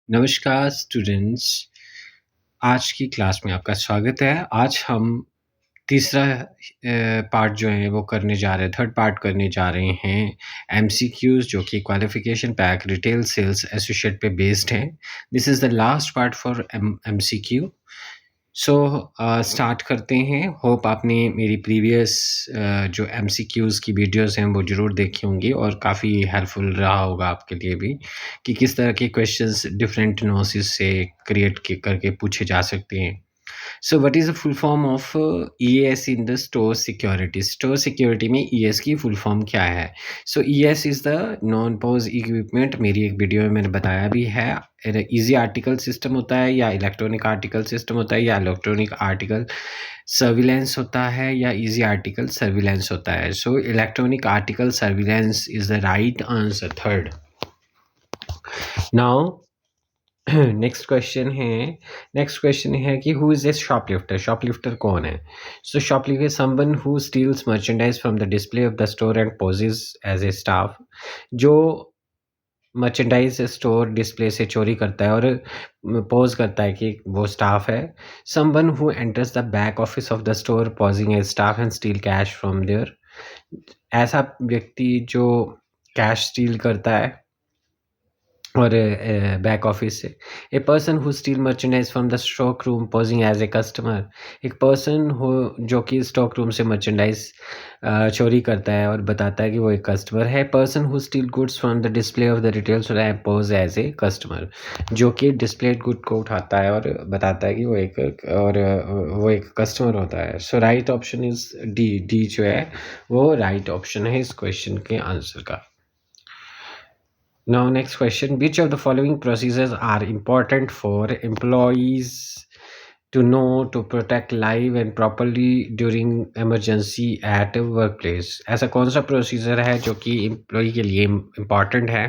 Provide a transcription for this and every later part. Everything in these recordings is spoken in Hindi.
नमस्कार स्टूडेंट्स, आज की क्लास में आपका स्वागत है। आज हम तीसरा पार्ट जो है वो करने जा रहे हैं, थर्ड पार्ट करने जा रहे हैं एमसीक्यूज़ जो कि qualification pack retail sales associate पे बेस्ड हैं। This is the last part for MCQ. So start करते हैं। होप आपने मेरी प्रीवियस जो एमसीक्यूज़ की वीडियोस हैं वो ज़रूर देखी होंगी और काफ़ी हेल्पफुल रहा होगा आपके लिए भी कि किस तरह के क्वेश्चंस डिफरेंट नोसिस से क्रिएट करके पूछे जा सकते हैं। So what is the full form of EAS in the store security? Store security में ES की full form क्या है? So ES is the non-pose equipment। मेरी एक वीडियो में मैंने बताया भी है। Easy article system होता है या electronic article system होता है या electronic article surveillance होता है या easy article surveillance होता है। So electronic article surveillance is the right answer, third. Now next question है कि हु इज ए शॉपलिफ्टर कौन है? So shoplifter someone who steals merchandise from the display of the store and poses as a staff, जो मर्चेंडाइज स्टोर डिस्प्ले से चोरी करता है और पोज करता है कि वो स्टाफ है। Someone who enters the back office of the store posing a staff and steal cash from there, ऐसा व्यक्ति जो कैश स्टील करता है और बैक ऑफिस से। A person who steal merchandise from the stock room posing as a customer, एक पर्सन हो जो कि स्टॉक रूम से मर्चेंडाइज चोरी करता है और बताता है कि वो एक कस्टमर है। Person who steal goods from the display of the retail store pose as a customer, जो कि डिस्प्लेड गुड को उठाता है और बताता है कि वो एक कस्टमर होता है। सो राइट ऑप्शन इज डी जो है वो राइट ऑप्शन है इस क्वेश्चन के आंसर का। Now next question, which of the following procedures are important for employees to know to protect live and properly during emergency at workplace? ऐसा कौन सा प्रोसीजर है जो कि एम्प्लॉई के लिए इम्पॉर्टेंट है,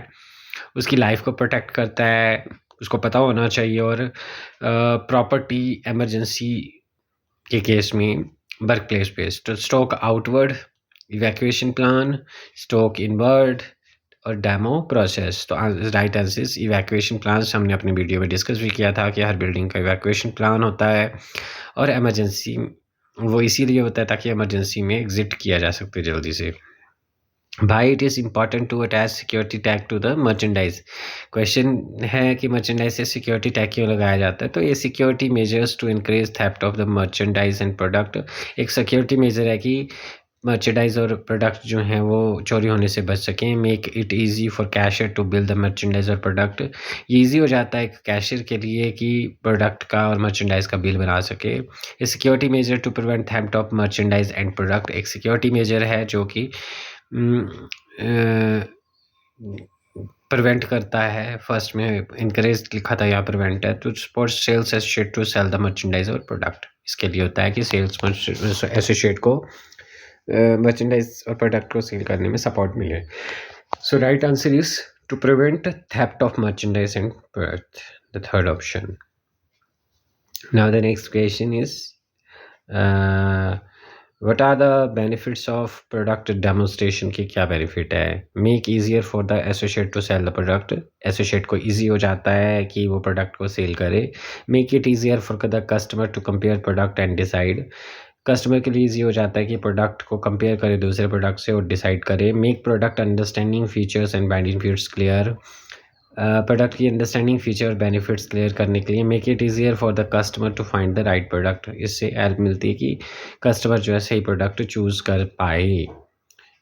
उसकी लाइफ को प्रोटेक्ट करता है, उसको पता होना चाहिए और प्रॉपर्टी एमरजेंसी के केस में वर्क प्लेस पे? तो stock outward, evacuation plan, stock inward और डेमो प्रोसेस। तो राइट आंसर इवैक्यूएशन प्लान हमने अपनी वीडियो में डिस्कस भी किया था कि हर बिल्डिंग का इवैक्यूएशन प्लान होता है और एमरजेंसी वो इसीलिए होता है ताकि एमरजेंसी में एग्जिट किया जा सकते जल्दी से। भाई it is important to attach security tag to the merchandise. Question है कि मर्चेंडाइज से सिक्योरिटी टैग क्यों लगाया जाता है? तो ये security measures to increase theft of the merchandise and product, एक सिक्योरिटी मेजर है कि मर्चेंडाइज और प्रोडक्ट जो हैं वो चोरी होने से बच सकें। Make it easy for cashier to bill the merchandise और प्रोडक्ट, ये ईजी हो जाता है कैशियर के लिए कि प्रोडक्ट का और मर्चेंडाइज का बिल बना सके। A security measure to prevent theft of merchandise and product, एक सिक्योरिटी मेजर है जो कि प्रिवेंट करता है। फर्स्ट में इनकरेज लिखा था, यहाँ प्रिवेंट है। तो support sales associate to sell the merchandise और प्रोडक्ट, इसके लिए होता है कि सेल्स एसोसिएट को मर्चेंडाइज और प्रोडक्ट को सेल करने में सपोर्ट मिले। So right answer is to prevent theft of merchandise and product, the third option. Now the next question is what are the benefits of product demonstration की क्या benefit है? Make easier for the associate to sell the product, associate को easy हो जाता है कि वो product को sell करे। Make it easier for the customer to compare product and decide, customer के लिए ईजी हो जाता है कि प्रोडक्ट को कंपेयर करे दूसरे प्रोडक्ट से और डिसाइड करे। Make product understanding features and benefits clear, product की अंडरस्टैंडिंग फीचर और बेनिफिट्स क्लियर करने के लिए। Make it easier for the customer to find the right product, इससे हेल्प मिलती है कि कस्टमर जो है सही प्रोडक्ट चूज़ कर पाए।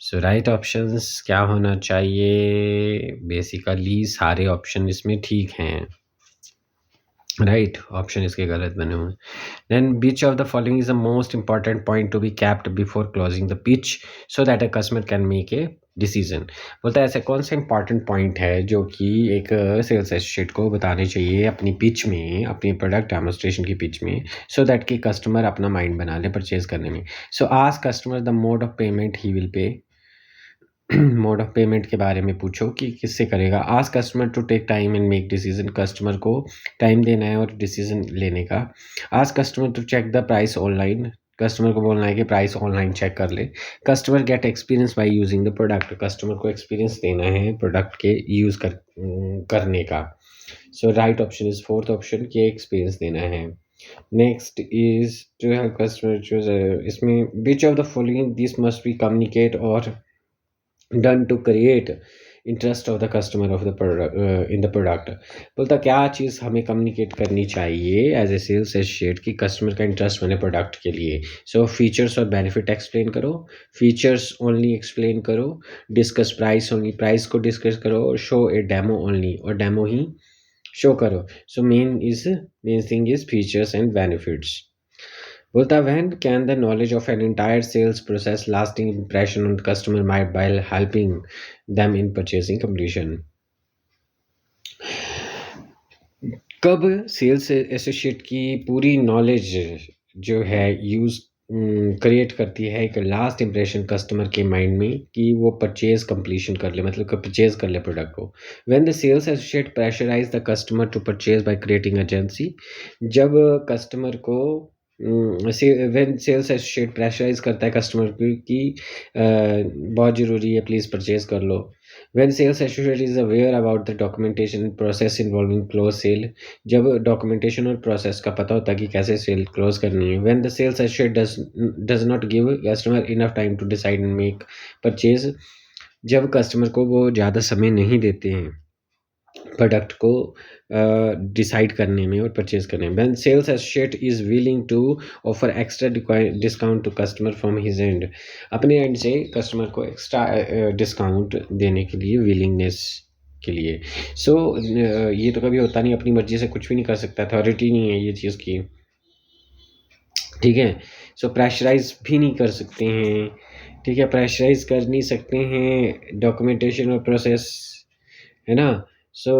सो राइट ऑप्शंस क्या होना चाहिए? बेसिकली सारे ऑप्शन इसमें ठीक हैं, राइट ऑप्शन इसके गलत बने हुए। Then which of the following is the most important point to be kept before closing the pitch so that a customer can make a decision. बोलता है ऐसा कौन सा इंपॉर्टेंट पॉइंट है जो कि एक सेल्स एसोसिएट को बताने चाहिए अपनी पिच में, अपनी प्रोडक्ट डेमोन्स्ट्रेशन की पिच में, सो दैट कि कस्टमर अपना माइंड बना ले परचेज करने में। So ask customer the mode of payment he will pay, mode of payment के बारे में पूछो कि किससे करेगा। Ask customer to take time and make decision, customer को टाइम देना है और डिसीजन लेने का। Ask customer to check the price online, customer को बोलना है कि प्राइस ऑनलाइन चेक कर ले। Customer gate experience by using the product, customer को एक्सपीरियंस देना है प्रोडक्ट के यूज़ करने का। So right option is fourth option कि एक्सपीरियंस देना है। Next is to help customer choose, इसमें which of the following this must be communicate और done to create interest of the customer of the product in the product. बोलता क्या चीज़ हमें कम्युनिकेट करनी चाहिए एज ए सेल्स एसोसिएट कि कस्टमर का इंटरेस्ट बने प्रोडक्ट के लिए। सो फीचर्स और बेनिफिट एक्सप्लेन करो, फीचर्स ओनली एक्सप्लेन करो, डिस्कस प्राइस ओनली, प्राइस को डिस्कस करो, और शो ए डेमो ओनली, और डेमो ही शो करो। So main thing is features and benefits. बोलता when can the knowledge of an entire sales process lasting impression on the customer mind while helping them in purchasing completion। कब सेल्स एसोसिएट की पूरी नॉलेज जो है यूज क्रिएट करती है एक लास्ट इंप्रेशन कस्टमर के माइंड में कि वो परचेज कंप्लीशन कर ले, मतलब परचेज कर ले प्रोडक्ट को। When the sales associate pressurize the customer to purchase by creating urgency, जब कस्टमर को व्हेन सेल्स एसोसिएट प्रेशराइज करता है कस्टमर को कि बहुत ज़रूरी है प्लीज़ परचेज कर लो। When sales associate is aware about the documentation process involving close sale, जब डॉक्यूमेंटेशन और प्रोसेस का पता होता है कि कैसे सेल क्लोज करनी है। When the sales associate does not give customer enough time to decide and make purchase, जब कस्टमर को वो ज़्यादा समय नहीं देते हैं प्रोडक्ट को डिसाइड करने में और परचेज करने में। When sales associate is willing to offer extra discount to customer from his end, अपने एंड से कस्टमर को एक्स्ट्रा डिस्काउंट देने के लिए विलिंगनेस के लिए। सो ये तो कभी होता नहीं, अपनी मर्जी से कुछ भी नहीं कर सकता, अथॉरिटी नहीं है ये चीज़ की, ठीक है। सो प्रेशराइज भी नहीं कर सकते हैं, ठीक है, प्रेशराइज कर नहीं सकते हैं डॉक्यूमेंटेशन और प्रोसेस, है ना। So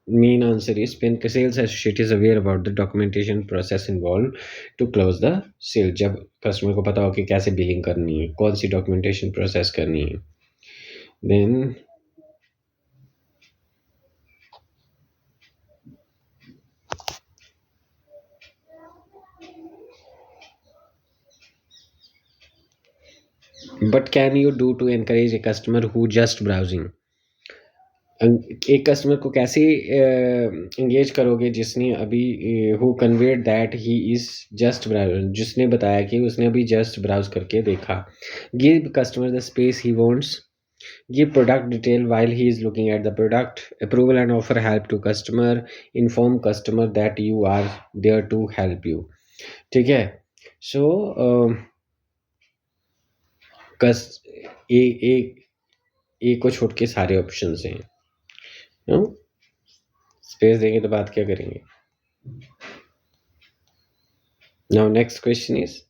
main answer is when sales associate is aware about the documentation process involved to close the sale, जब कस्टमर को पता हो कि कैसे बिलिंग करनी है, कौन सी डॉक्यूमेंटेशन प्रोसेस करनी है। Then but can you do to encourage a customer who just browsing, एक कस्टमर को कैसे एंगेज करोगे जिसने अभी who conveyed that he is just browse, जिसने बताया कि उसने अभी जस्ट ब्राउज करके देखा। Give customer the space he wants, give product detail while he is looking at the product, approval and offer help to customer, inform customer that you are there to help you, ठीक है। सो कस ए ए ए को छोड़ के सारे ऑप्शंस हैं, स्पेस देंगे तो बात क्या करेंगे। Now next question is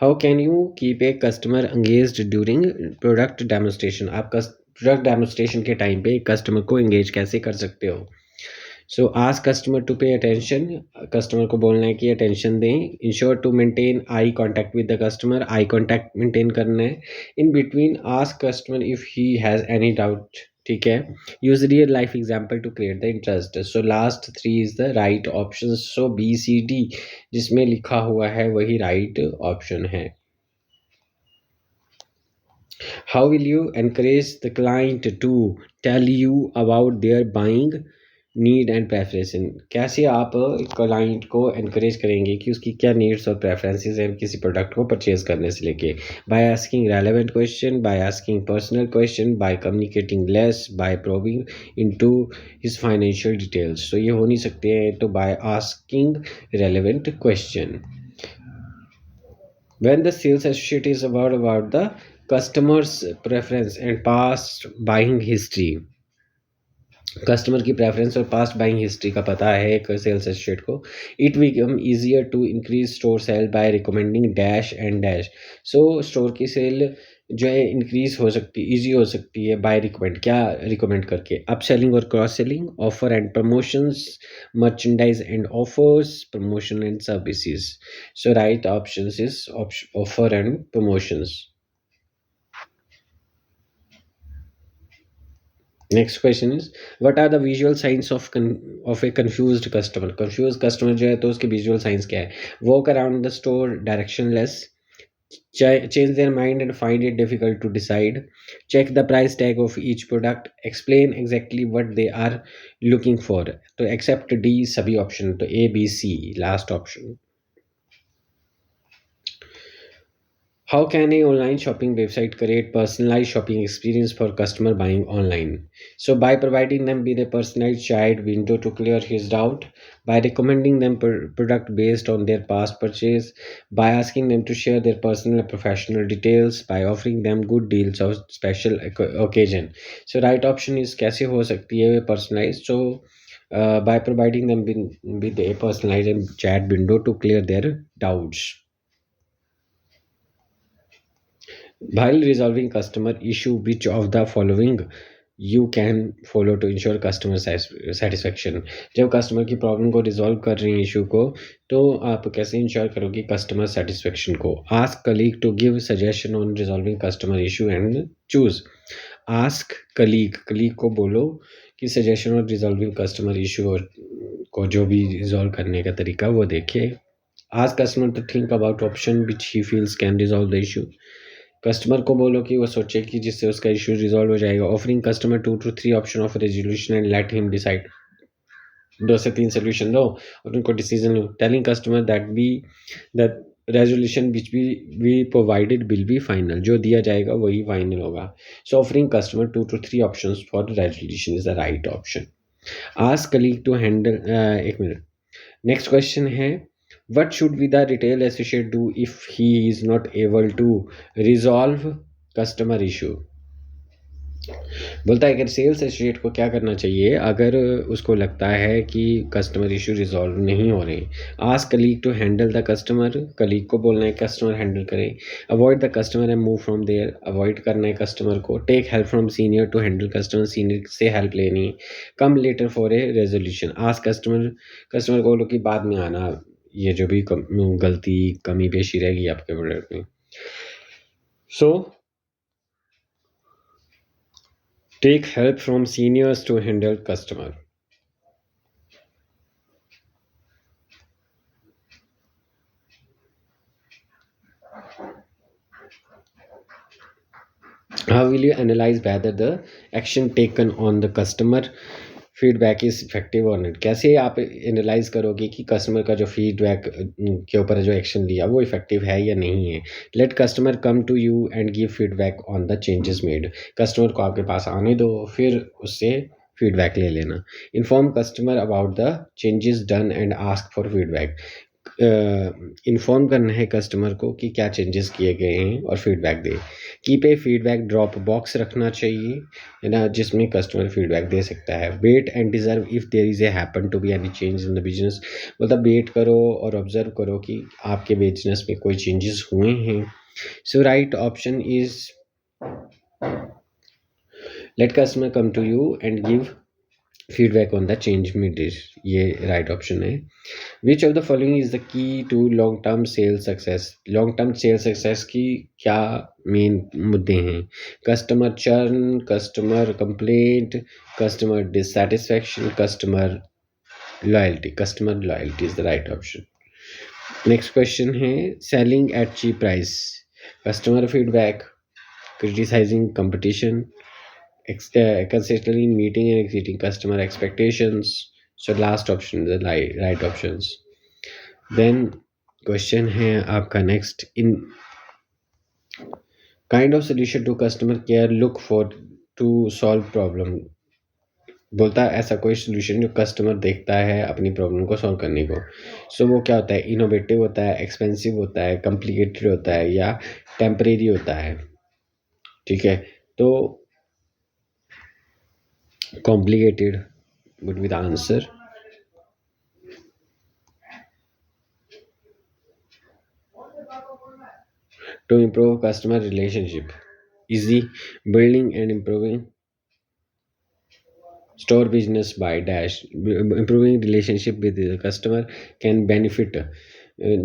how can you keep a customer engaged during product demonstration, आप प्रोडक्ट डेमोस्ट्रेशन के टाइम पे कस्टमर को एंगेज कैसे कर सकते हो। So ask customer to pay attention, customer को बोलना है कि अटेंशन दें। Ensure to maintain eye contact with the customer, eye contact maintain करना है। In between ask customer if he has any doubt, ठीक है। Use real life example to create the interest. So last 3 is the right option, so BCD जिसमें लिखा हुआ है वही राइट ऑप्शन है। How will you encourage the client to tell you about their buying need and preference, कैसे आप क्लाइंट को एनकरेज करेंगे कि उसकी क्या नीड्स और प्रेफरेंसेस हैं किसी प्रोडक्ट को परचेज करने से लेके। By asking relevant question, by asking personal question, by communicating less, by probing into his financial details. तो ये हो नहीं सकते हैं, तो by asking relevant question. When the sales associate is about the customer's preference and past buying history, customer की प्रेफरेंस और पास्ट बाइंग हिस्ट्री का पता है एक सेल्स एसोसिएट को, it become easier to increase store sale by recommending dash and dash. So store की सेल जो है इंक्रीज हो सकती, ईजी हो सकती है बाय रिकमेंड, क्या रिकमेंड करके, अप सेलिंग और cross selling, offer and promotions, merchandise and offers, promotion and services. So right option is offer and promotions. Next question is what are the visual signs of a confused customer, confuse customer जो है तो उसके विजुअल साइंस क्या है। Walk around the store directionless, change their mind and find it difficult to decide, check the price tag of each product, explain exactly what they are looking for, तो accept D सभी option, तो A B C last option. How can a online shopping website create personalized shopping experience for customer buying online? So by providing them with a personalized chat window to clear his doubt, by recommending them product based on their past purchase, by asking them to share their personal and professional details, by offering them good deals or special occasion. So right option is कैसे हो सकती है personalized? So by providing them with a personalized chat window to clear their doubts. While resolving customer issue, which of the following you can follow to ensure customer satisfaction? जब कस्टमर की प्रॉब्लम को रिजॉल्व कर रही हैं इशू को, तो आप कैसे इंश्योर करोगे कस्टमर सेटिस्फेक्शन को? Ask colleague to give suggestion on resolving customer issue and choose. Ask colleague को बोलो कि suggestion on resolving customer issue को जो भी रिजॉल्व करने का तरीका वो देखिए. Ask customer to think about option which he feels can resolve the issue. Customer को बोलो कि वो सोचे कि जिससे उसका इशू रिजॉल्व हो जाएगा. Offering customer 2 to 3 option of resolution and let him decide. 2 से 3 सोल्यूशन दो और उनको डिसीजन लो. Telling customer that resolution which be provided will be final. जो दिया जाएगा वही फाइनल होगा. So offering customer 2 to 3 option for resolution is the right option. Ask colleague to handle. एक मिनट. नेक्स्ट क्वेश्चन है, what should be the retail associate do if he is not able to resolve customer issue? बोलता है कि सेल्स एसोसिएट को क्या करना चाहिए अगर उसको लगता है कि कस्टमर इशू रिजॉल्व नहीं हो रहे. Ask colleague to handle the customer. Colleague को बोलना है कस्टमर हैंडल करें. Avoid the customer and move from there. Avoid करना है कस्टमर को. Take help from senior to handle customer. Senior से हेल्प लेनी है. Come later for a resolution. Ask customer को बोलो कि बाद में आना, ये जो भी गलती कमी पेशी रहेगी आपके प्रोडक्ट में. So take help from seniors to handle customer. How will you analyze whether the action taken on the customer feedback is effective और नॉट? कैसे आप एनालाइज करोगे कि कस्टमर का जो फीडबैक के ऊपर जो एक्शन लिया वो इफेक्टिव है या नहीं है? Let customer come to you and give feedback on the changes made. Customer को आपके पास आने दो, फिर उससे फीडबैक ले लेना. Inform customer about the changes done and ask for feedback. Inform करना है कस्टमर को कि क्या चेंजेस किए गए हैं और feedback they. Keep a feedback drop box रखना चाहिए, है ना, जिसमें कस्टमर फीडबैक दे सकता है. Wait and deserve if there is a happen to be any change in the business. मतलब वेट करो और ऑब्जर्व करो कि आपके बिजनेस में कोई चेंजेस हुए हैं. So right option is let customer come to you and give feedback on the change made. ये राइट ऑप्शन है. Which of the following is the key to long term sale success. Long term sale success की क्या मेन मुद्दे हैं? Customer churn, customer complaint, customer dissatisfaction, customer loyalty. Customer loyalty is the right option. Next question है, selling at cheap price, customer feedback, criticizing competition, consistently meeting and exceeding customer expectations. So last option is the right options. Then question है आपका next, in kind of solution to customer care look for to solve problem. बोलता है ऐसा कोई सोल्यूशन जो कस्टमर देखता है अपनी प्रॉब्लम को सॉल्व करने को. सो वो क्या होता है? इनोवेटिव होता है, एक्सपेंसिव होता है, कॉम्प्लिकेटेड होता है, या टेम्परेरी होता है. ठीक है, तो complicated would be the answer. To improve customer relationship, easy. Building and improving store business by dash. Improving relationship with the customer can benefit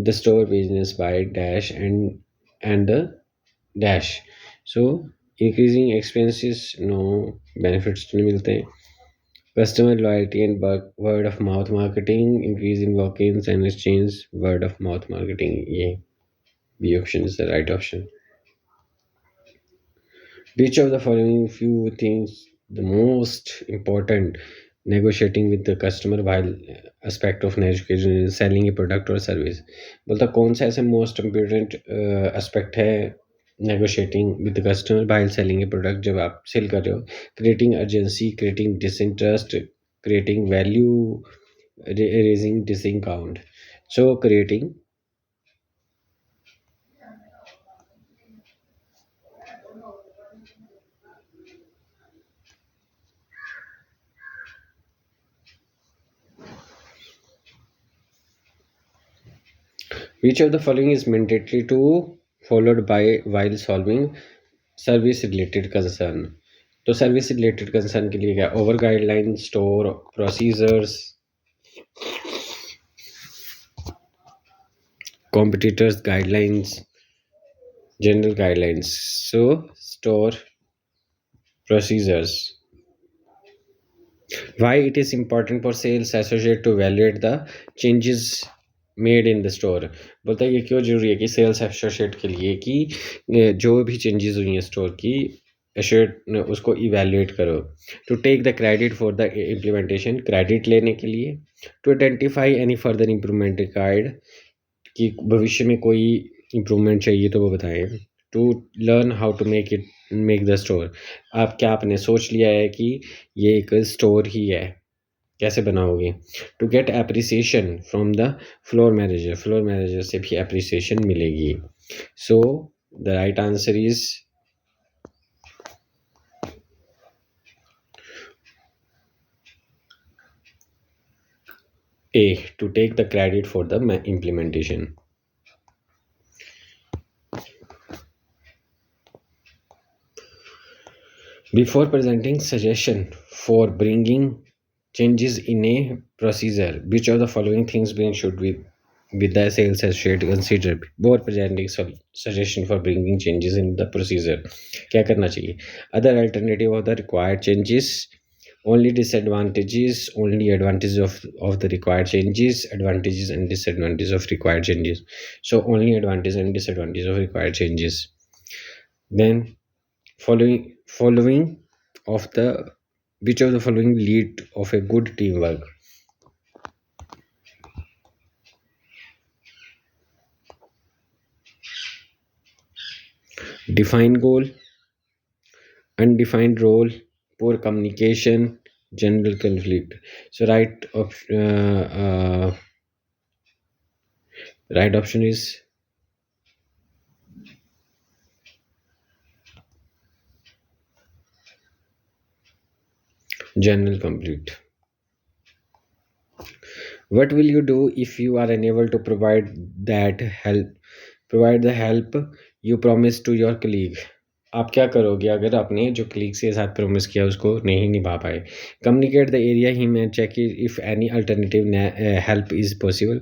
the store business by dash and the dash. So increasing expenses, no benefits नहीं मिलते. Customer loyalty and word of mouth marketing, increase in walk-ins and exchange, word of mouth marketing. ये B option is the right option. Which of the following few things the most important negotiating with the customer while aspect of negotiation is selling a product or service? बोलता कौन सा ऐसा मोस्ट इम्पोर्टेंट एस्पेक्ट है negotiating with the customer while selling a product जब आप सेल कर रहे हो? Creating urgency, creating disinterest, creating value, raising discount. So creating. Which of the following is mandatory to followed by while solving service related concern? तो सर्विस रिलेटेड कंसर्न के लिए क्या? Over guideline, store procedures, competitors guidelines, general guidelines. So store procedures. Why it is important for sales associate to evaluate the changes made in the store? बोलता है ये क्यों जरूरी है कि सेल्स एसोसिएट के लिए कि जो भी चेंजेस हुई हैं स्टोर की एसोसिएट उसको इवेल्युएट करो. To take the credit for the implementation, credit लेने के लिए. To identify any further improvement required, कि भविष्य में कोई इम्प्रूवमेंट चाहिए तो वो बताएं. To learn how to make the store, आप क्या आपने सोच लिया है कि ये एक स्टोर ही है, कैसे बनाओगे? To get appreciation from the floor manager से भी एप्रिसिएशन मिलेगी. So the right answer is A, to take the credit for the implementation. Before presenting suggestion for bringing changes in a procedure, which of the following things being should be with the sales associate consider before presenting suggestion for bringing changes in the procedure? क्या करना चाहिए? Other alternative of the required changes, only disadvantages, only advantages of the required changes, advantages and disadvantages of required changes. So only advantages and disadvantages of required changes. Then following of the which of the following lead of a good teamwork? Defined goal, undefined role, poor communication, general conflict. So right option is general conflict. What will you do if you are unable to provide the help you promised to your colleague? आप क्या करोगे अगर आपने जो कलीग के साथ प्रॉमिस किया उसको नहीं निभा पाए? कम्युनिकेट द एरिया ही में, check if any alternative help is possible.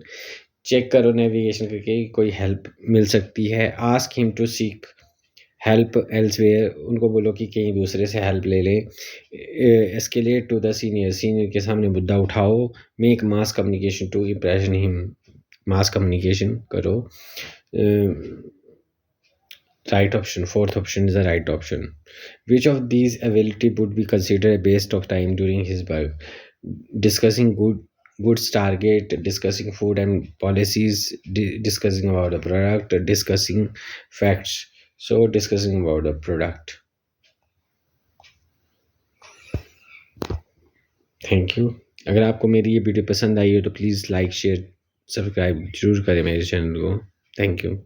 Check करो नेविगेशन करके कोई हेल्प मिल सकती है. Ask him to seek help elsewhere, उनको बोलो कि कहीं दूसरे से हेल्प ले लें. एस्केलेट टू द सीनियर के सामने मुद्दा उठाओ. Make mass communication to impression him, mass communication करो. Right option, fourth option is the right option. Which of these ability would be considered a waste of time during his work? Discussing goods target, discussing food and policies, discussing about the product, discussing facts. So discussing about the product. Thank you. अगर आपको मेरी ये वीडियो पसंद आई हो तो प्लीज़ लाइक शेयर सब्सक्राइब जरूर करें मेरे चैनल को. Thank you.